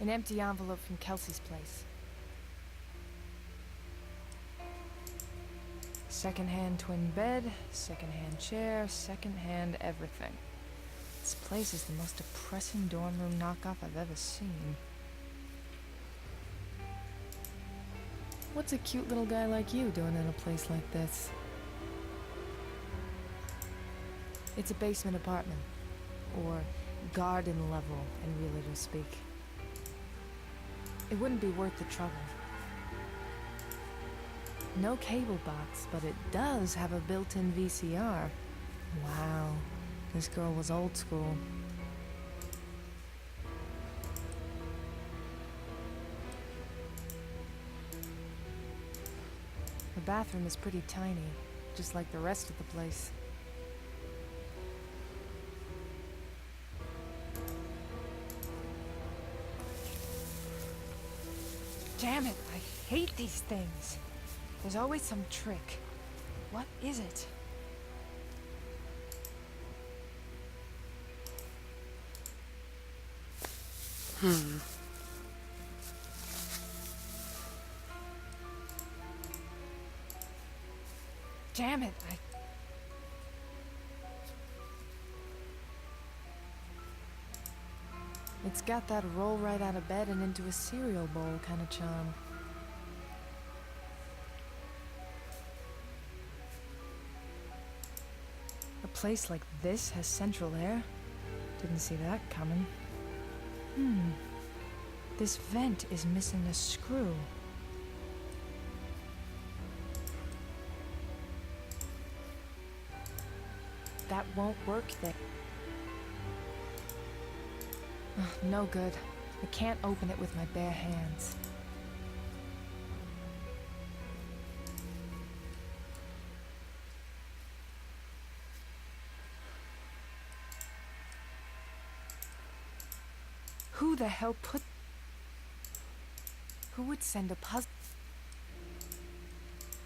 An empty envelope from Kelsey's place. Second-hand twin bed, second-hand chair, second-hand everything. This place is the most depressing dorm room knockoff I've ever seen. What's a cute little guy like you doing in a place like this? It's a basement apartment, or garden level in realtor speak. It wouldn't be worth the trouble. No cable box, but it does have a built-in VCR. Wow, this girl was old school. The bathroom is pretty tiny, just like the rest of the place. Damn it, I hate these things. There's always some trick. What is it? Damn it, It's got that roll right out of bed and into a cereal bowl kind of charm. A place like this has central air? Didn't see that coming. This vent is missing a screw. That won't work there. Ugh, no good. I can't open it with my bare hands. Who the hell put... Who would send a puzzle?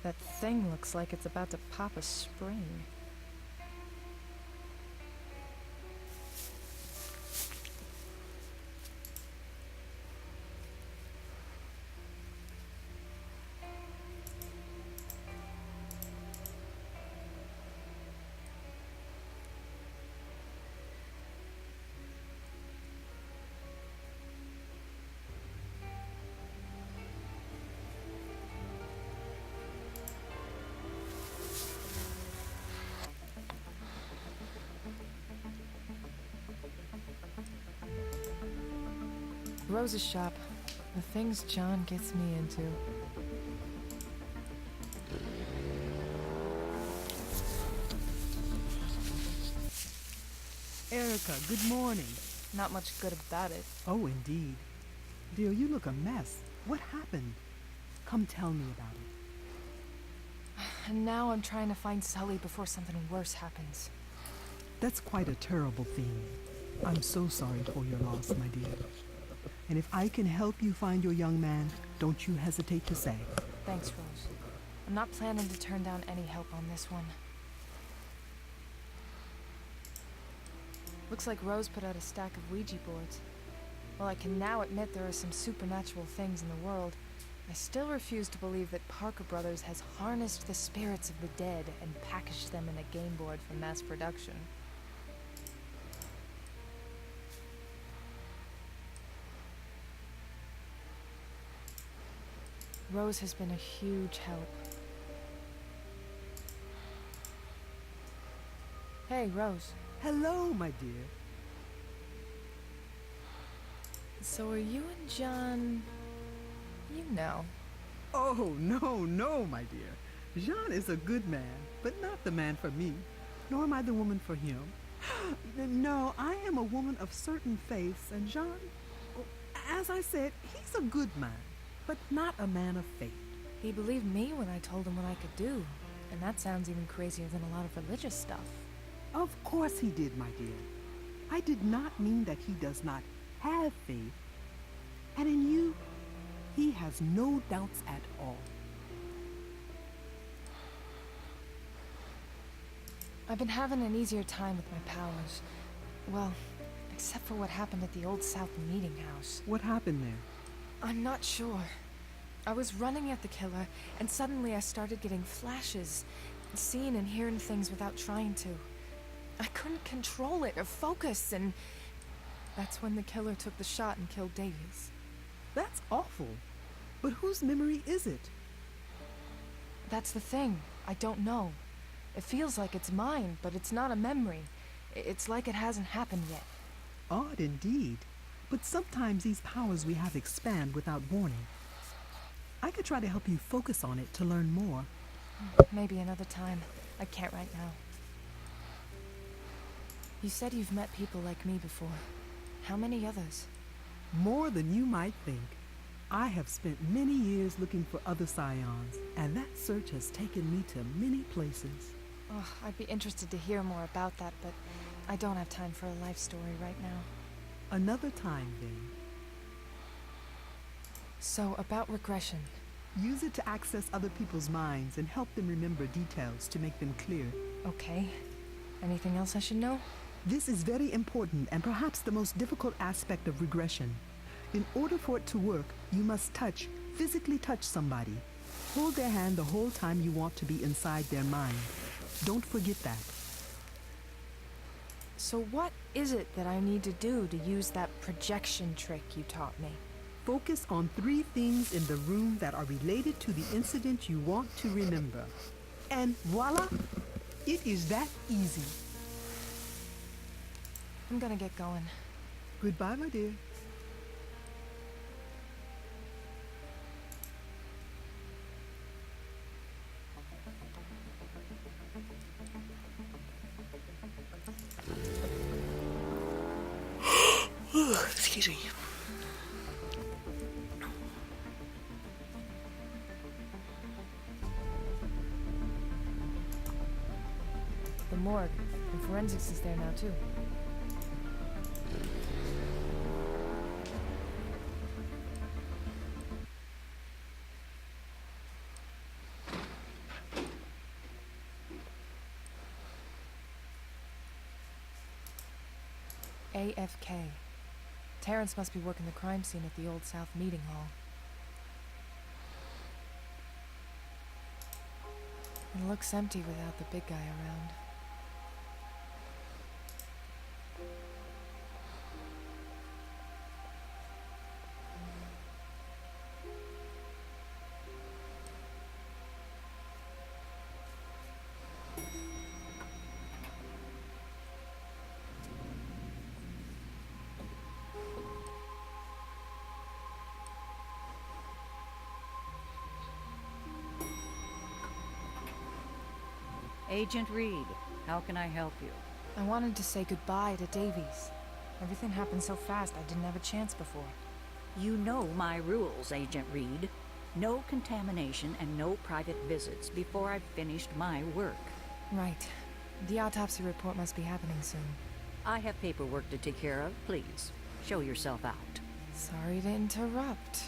That thing looks like it's about to pop a spring. Rose's shop. The things John gets me into. Erica, good morning. Not much good about it. Oh, indeed. Dear, you look a mess. What happened? Come tell me about it. And now I'm trying to find Sully before something worse happens. That's quite a terrible thing. I'm so sorry for your loss, my dear. And if I can help you find your young man, don't you hesitate to say. Thanks, Rose. I'm not planning to turn down any help on this one. Looks like Rose put out a stack of Ouija boards. While I can now admit there are some supernatural things in the world, I still refuse to believe that Parker Brothers has harnessed the spirits of the dead and packaged them in a game board for mass production. Rose has been a huge help. Hey, Rose. Hello, my dear. So are you and John... you know. Oh, no, my dear. Jean is a good man, but not the man for me, nor am I the woman for him. No, I am a woman of certain faiths, and Jean, as I said, he's a good man, but not a man of faith. He believed me when I told him what I could do, and that sounds even crazier than a lot of religious stuff. Of course he did, my dear. I did not mean that he does not have faith, and in you, he has no doubts at all. I've been having an easier time with my powers. Well, except for what happened at the Old South meeting house. What happened there? I'm not sure. I was running at the killer, and suddenly I started getting flashes, seeing and hearing things without trying to. I couldn't control it or focus, and that's when the killer took the shot and killed Davies. That's awful. But whose memory is it? That's the thing. I don't know. It feels like it's mine, but it's not a memory. It's like it hasn't happened yet. Odd indeed. But sometimes these powers we have expand without warning. I could try to help you focus on it to learn more. Maybe another time. I can't right now. You said you've met people like me before. How many others? More than you might think. I have spent many years looking for other scions, and that search has taken me to many places. Oh, I'd be interested to hear more about that, but I don't have time for a life story right now. Another time, then. So, about regression. Use it to access other people's minds and help them remember details to make them clear. Okay. Anything else I should know? This is very important and perhaps the most difficult aspect of regression. In order for it to work, you must physically touch somebody. Hold their hand the whole time you want to be inside their mind. Don't forget that. So what is it that I need to do to use that projection trick you taught me? Focus on 3 things in the room that are related to the incident you want to remember. And voila! It is that easy. I'm gonna get going. Goodbye, my dear. Excuse me. The morgue, and forensics is there now too. AFK. Terrence must be working the crime scene at the Old South meeting hall. It looks empty without the big guy around. Agent Reed, how can I help you? I wanted to say goodbye to Davies. Everything happened so fast I didn't have a chance before. You know my rules, Agent Reed. No contamination and no private visits before I've finished my work. Right. The autopsy report must be happening soon. I have paperwork to take care of. Please, show yourself out. Sorry to interrupt.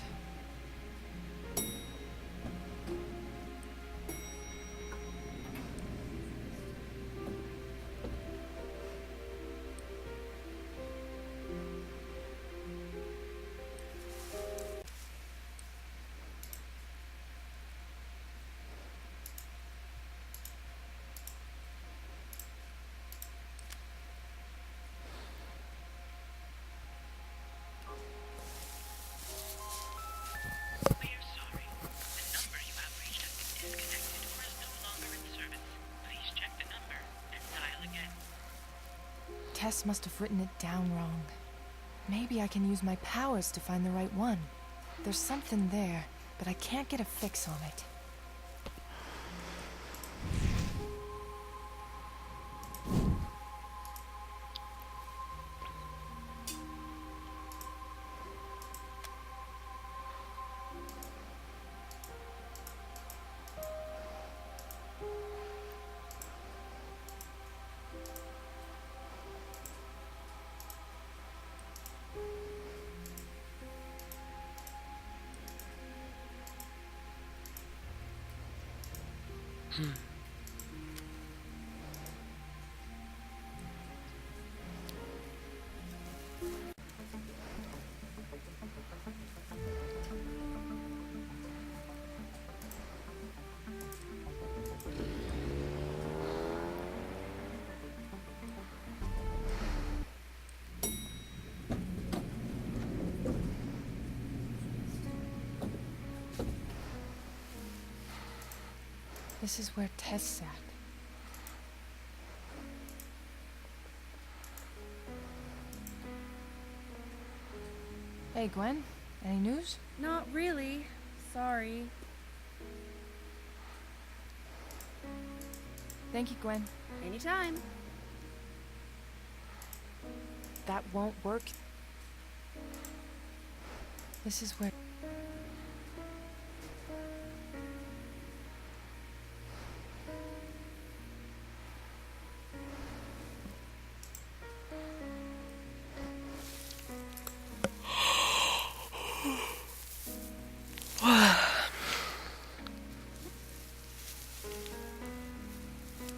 Tess must have written it down wrong. Maybe I can use my powers to find the right one. There's something there, but I can't get a fix on it. This is where Tess sat. Hey, Gwen. Any news? Not really. Sorry. Thank you, Gwen. Anytime. That won't work. This is where...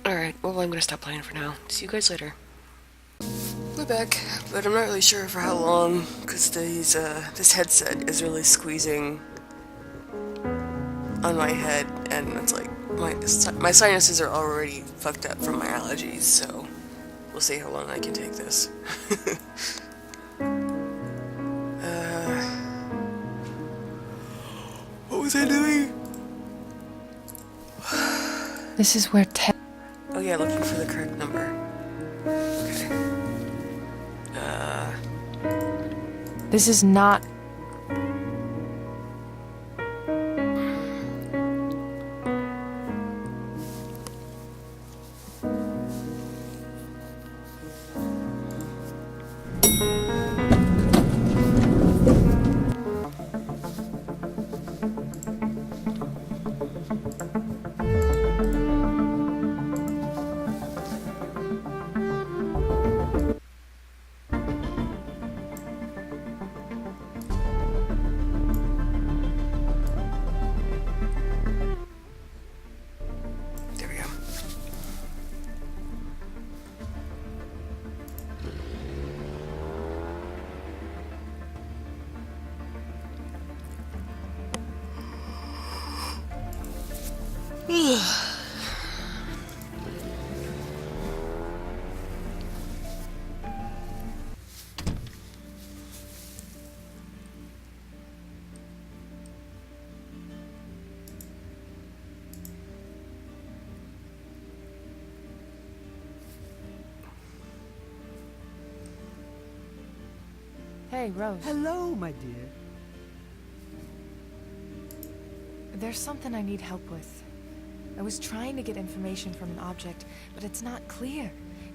Alright, well, I'm gonna stop playing for now. See you guys later. We're back, but I'm not really sure for how long, because this headset is really squeezing on my head, and it's like, my sinuses are already fucked up from my allergies, so we'll see how long I can take this. What was I doing? This is where Tess... Oh yeah, looking for the correct number. Okay. This is not... There we go. Hey, Rose. Hello, my dear. There's something I need help with. I was trying to get information from an object, but it's not clear.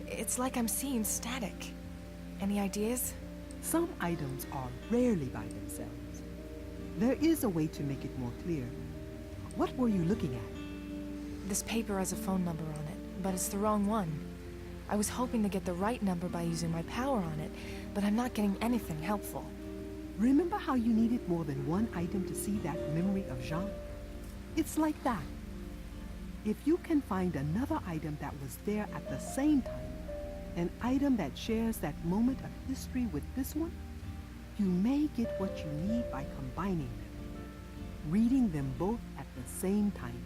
It's like I'm seeing static. Any ideas? Some items are rarely by themselves. There is a way to make it more clear. What were you looking at? This paper has a phone number on it, but it's the wrong one. I was hoping to get the right number by using my power on it, but I'm not getting anything helpful. Remember how you needed more than one item to see that memory of Jean? It's like that. If you can find another item that was there at the same time, an item that shares that moment of history with this one, you may get what you need by combining them, reading them both at the same time.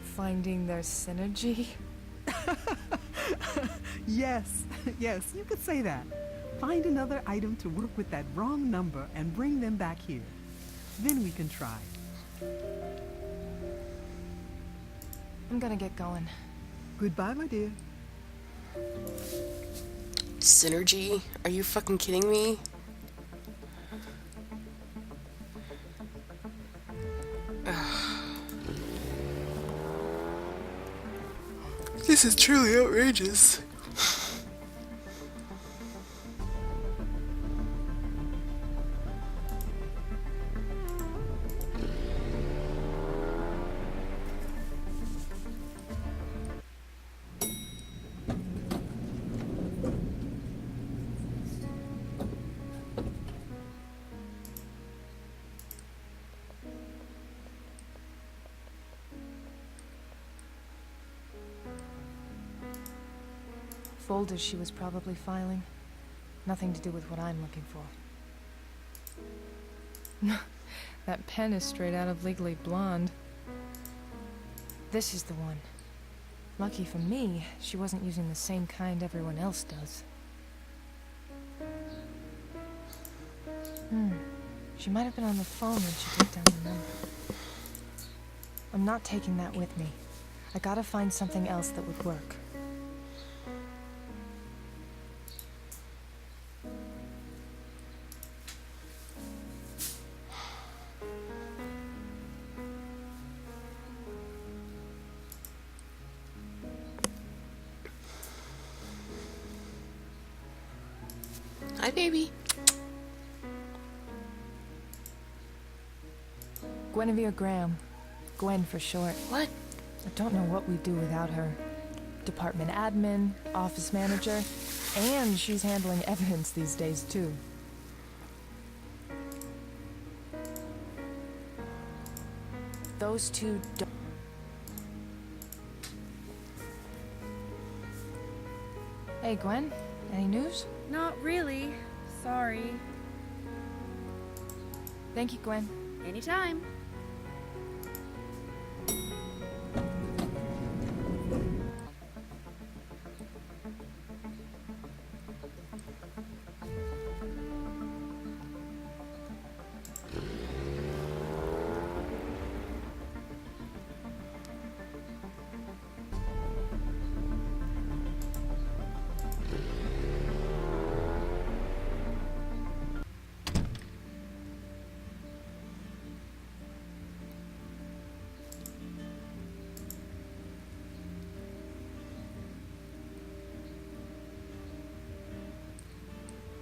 Finding their synergy? Yes, yes, you could say that. Find another item to work with that wrong number and bring them back here. Then we can try. I'm gonna get going. Goodbye, my dear. Synergy? Are you fucking kidding me? This is truly outrageous. Folders she was probably filing. Nothing to do with what I'm looking for. That pen is straight out of Legally Blonde. This is the one. Lucky for me, she wasn't using the same kind everyone else does. She might have been on the phone when she took down the number. I'm not taking that with me. I gotta find something else that would work. Hi, baby. Guinevere Graham. Gwen for short. What? I don't know what we'd do without her. Department admin, office manager, and she's handling evidence these days, too. Those two don't... Hey, Gwen. Any news? Not really. Sorry. Thank you, Gwen. Anytime.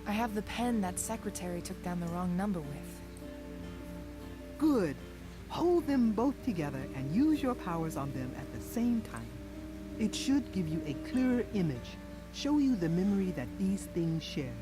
I have the pen that secretary took down the wrong number with. Good. Hold them both together and use your powers on them at the same time. It should give you a clearer image, show you the memory that these things share.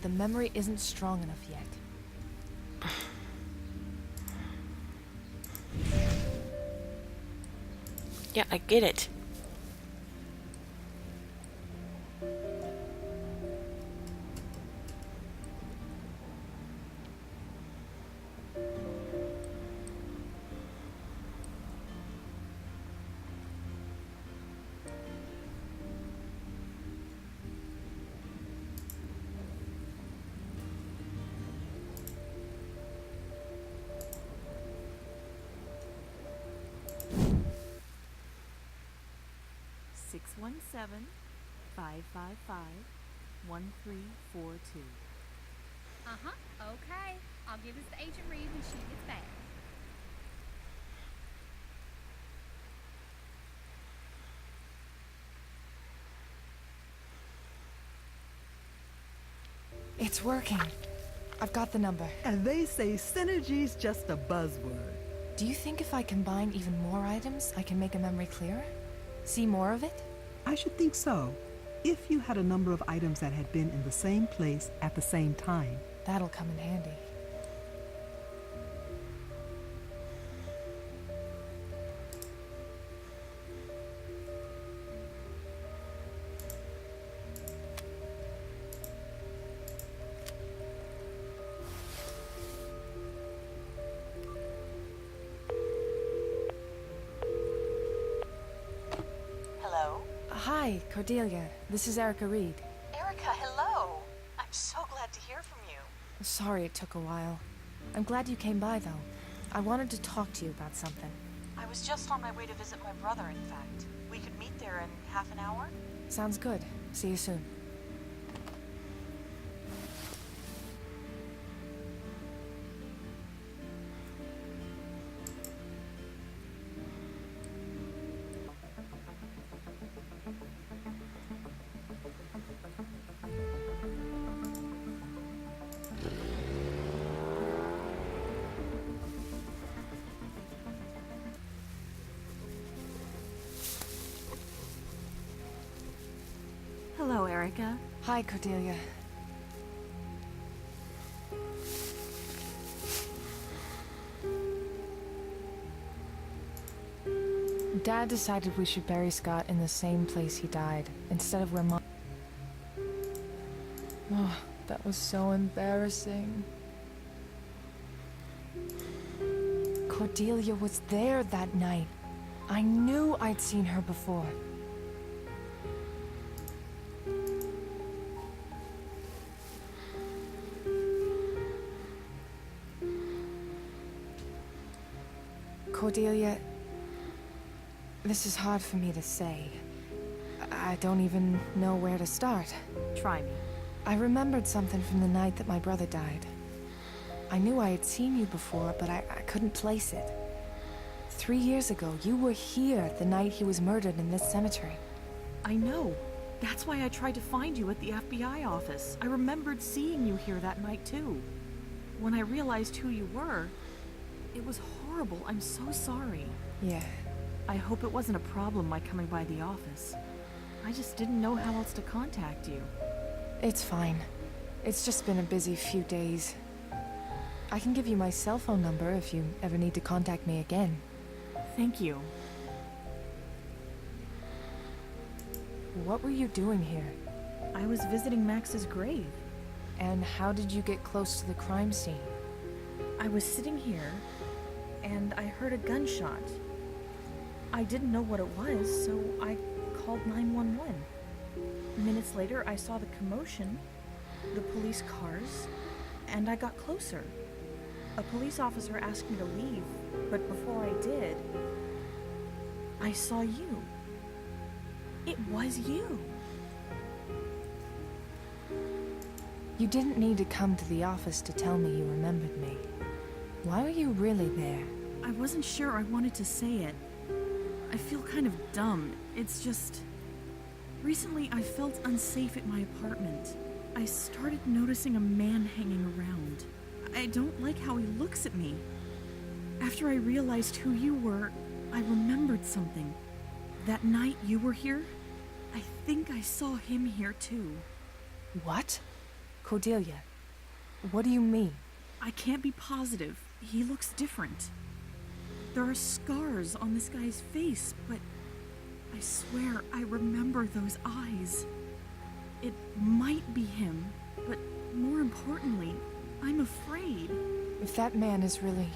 The memory isn't strong enough yet. Yeah, I get it. Six 555-1342. Okay. I'll give this to Agent Reed when she gets back. It's working. I've got the number. And they say synergy's just a buzzword. Do you think if I combine even more items, I can make a memory clearer? See more of it? I should think so. If you had a number of items that had been in the same place at the same time. That'll come in handy. Hello? Hi, Cordelia. This is Erica Reed. Erica, hello! I'm so glad to hear from you. Sorry it took a while. I'm glad you came by, though. I wanted to talk to you about something. I was just on my way to visit my brother, in fact. We could meet there in half an hour? Sounds good. See you soon. Erica. Hi, Cordelia. Dad decided we should bury Scott in the same place he died, instead of where Mom... Oh, that was so embarrassing. Cordelia was there that night. I knew I'd seen her before. Cordelia, this is hard for me to say. I don't even know where to start. Try me. I remembered something from the night that my brother died. I knew I had seen you before, but I couldn't place it. 3 years ago, you were here the night he was murdered in this cemetery. I know. That's why I tried to find you at the FBI office. I remembered seeing you here that night, too. When I realized who you were, it was horrible. I'm so sorry. Yeah. I hope it wasn't a problem my coming by the office. I just didn't know how else to contact you. It's fine. It's just been a busy few days. I can give you my cell phone number if you ever need to contact me again. Thank you. What were you doing here? I was visiting Max's grave. And how did you get close to the crime scene? I was sitting here, and I heard a gunshot. I didn't know what it was, so I called 911. Minutes later, I saw the commotion, the police cars, and I got closer. A police officer asked me to leave, but before I did, I saw you. It was you. You didn't need to come to the office to tell me you remembered me. Why were you really there? I wasn't sure I wanted to say it. I feel kind of dumb. It's just... Recently, I felt unsafe at my apartment. I started noticing a man hanging around. I don't like how he looks at me. After I realized who you were, I remembered something. That night you were here, I think I saw him here too. What? Cordelia, what do you mean? I can't be positive. He looks different. There are scars on this guy's face, but I swear I remember those eyes. It might be him, but more importantly, I'm afraid. If that man is really...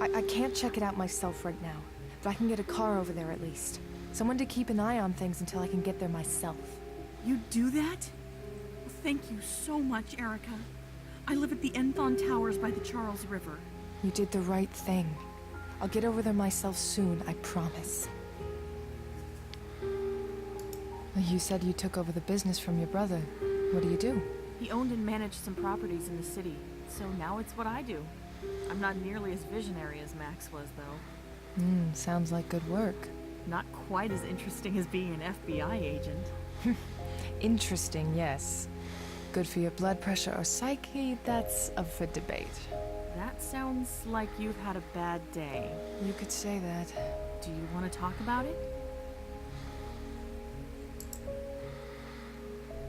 I can't check it out myself right now, but I can get a car over there at least. Someone to keep an eye on things until I can get there myself. You do that? Thank you so much, Erica. I live at the Enthon Towers by the Charles River. You did the right thing. I'll get over there myself soon, I promise. You said you took over the business from your brother. What do you do? He owned and managed some properties in the city, so now it's what I do. I'm not nearly as visionary as Max was, though. Sounds like good work. Not quite as interesting as being an FBI agent. Interesting, yes. Good for your blood pressure or psyche, that's up for debate. That sounds like you've had a bad day. You could say that. Do you want to talk about it?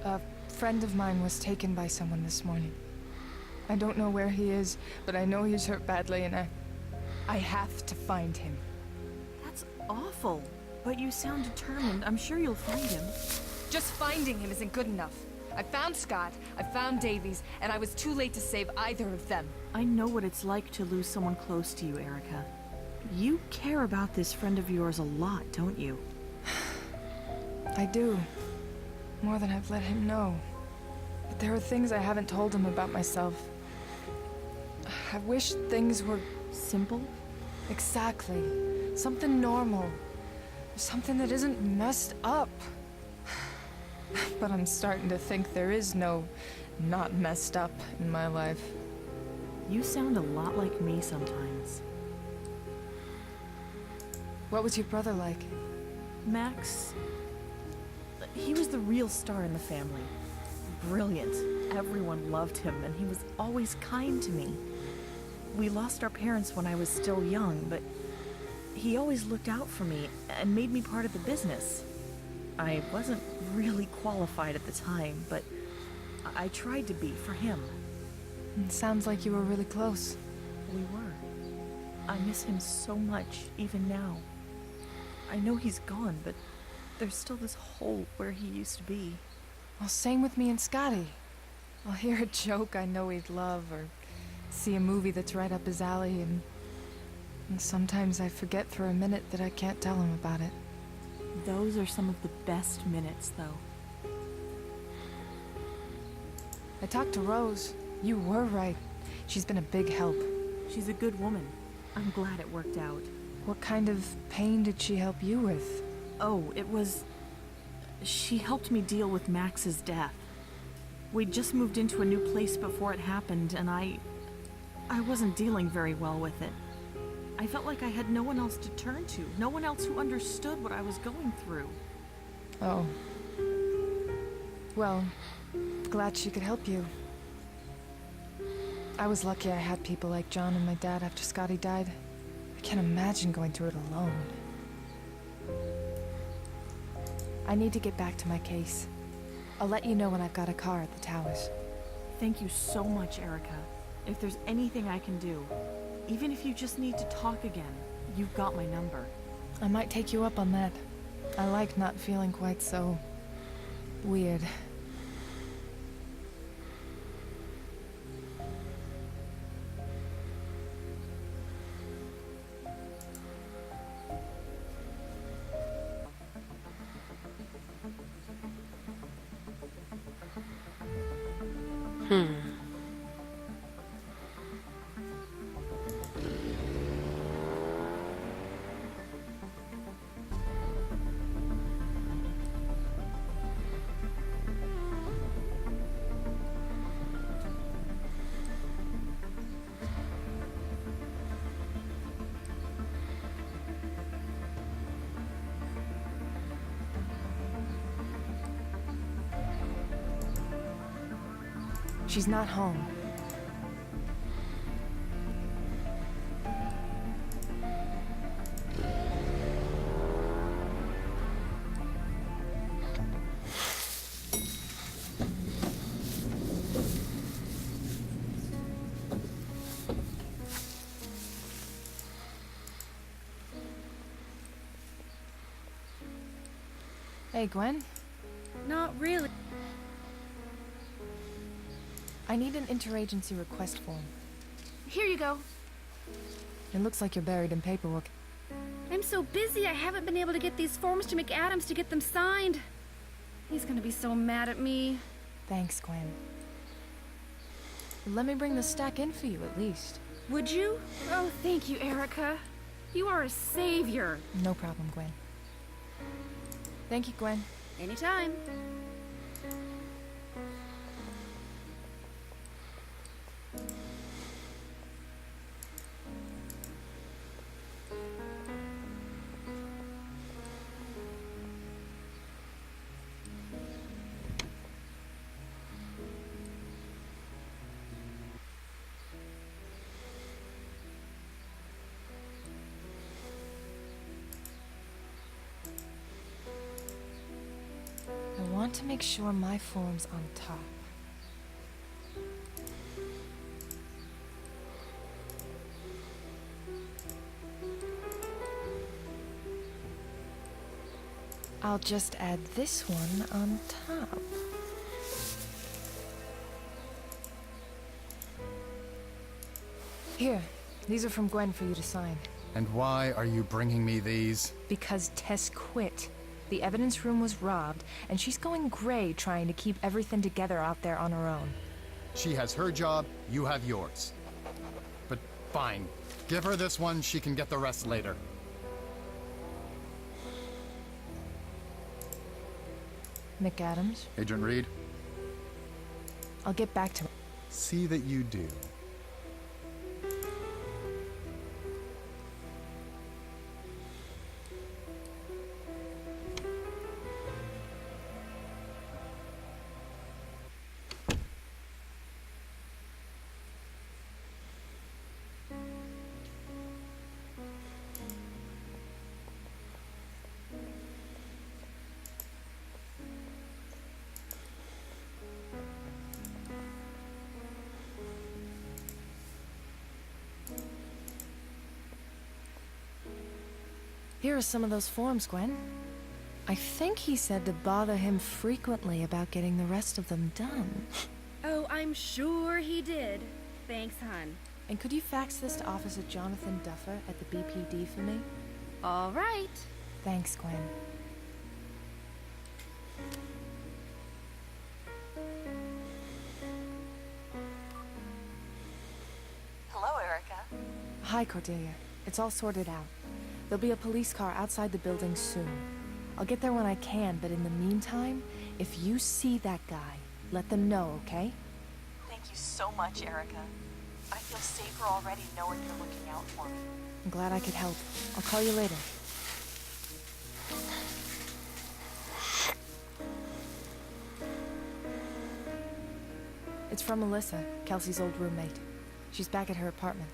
A friend of mine was taken by someone this morning. I don't know where he is, but I know he's hurt badly and I have to find him. That's awful. But you sound determined. I'm sure you'll find him. Just finding him isn't good enough. I found Scott, I found Davies, and I was too late to save either of them. I know what it's like to lose someone close to you, Erica. You care about this friend of yours a lot, don't you? I do. More than I've let him know. But there are things I haven't told him about myself. I wish things were... Simple? Exactly. Something normal. Something that isn't messed up. But I'm starting to think there is no not messed up in my life. You sound a lot like me sometimes. What was your brother like? Max... He was the real star in the family. Brilliant. Everyone loved him, and he was always kind to me. We lost our parents when I was still young, but he always looked out for me and made me part of the business. I wasn't really qualified at the time, but I tried to be for him. It sounds like you were really close. We were. I miss him so much, even now. I know he's gone, but there's still this hole where he used to be. Well, same with me and Scotty. I'll hear a joke I know he'd love, or see a movie that's right up his alley, and sometimes I forget for a minute that I can't tell him about it. Those are some of the best minutes, though. I talked to Rose. You were right. She's been a big help. She's a good woman. I'm glad it worked out. What kind of pain did she help you with? Oh, it was... She helped me deal with Max's death. We'd just moved into a new place before it happened, and I wasn't dealing very well with it. I felt like I had no one else to turn to, no one else who understood what I was going through. Oh. Well, glad she could help you. I was lucky I had people like John and my dad after Scotty died. I can't imagine going through it alone. I need to get back to my case. I'll let you know when I've got a car at the towers. Thank you so much, Erica. If there's anything I can do, even if you just need to talk again, you've got my number. I might take you up on that. I like not feeling quite so... weird. She's not home. Hey, Gwen. Not really. I need an interagency request form. Here you go. It looks like you're buried in paperwork. I'm so busy I haven't been able to get these forms to McAdams to get them signed. He's gonna be so mad at me. Thanks, Gwen. Let me bring the stack in for you, at least. Would you? Oh, thank you, Erica. You are a savior. No problem, Gwen. Thank you, Gwen. Anytime. I want to make sure my form's on top. I'll just add this one on top. Here, these are from Gwen for you to sign. And why are you bringing me these? Because Tess quit. The evidence room was robbed, and she's going gray trying to keep everything together out there on her own. She has her job, you have yours. But fine, give her this one, she can get the rest later. McAdams, Agent Reed, I'll get back to it. see that you do. Here are some of those forms, Gwen. I think he said to bother him frequently about getting the rest of them done. Oh, I'm sure he did. Thanks, hon. And could you fax this to Officer Jonathan Duffer at the BPD for me? All right. Thanks, Gwen. Hello, Erica. Hi, Cordelia. It's all sorted out. There'll be a police car outside the building soon. I'll get there when I can, but in the meantime, if you see that guy, let them know, okay? Thank you so much, Erica. I feel safer already knowing you're looking out for me. I'm glad I could help. I'll call you later. It's from Melissa, Kelsey's old roommate. She's back at her apartment.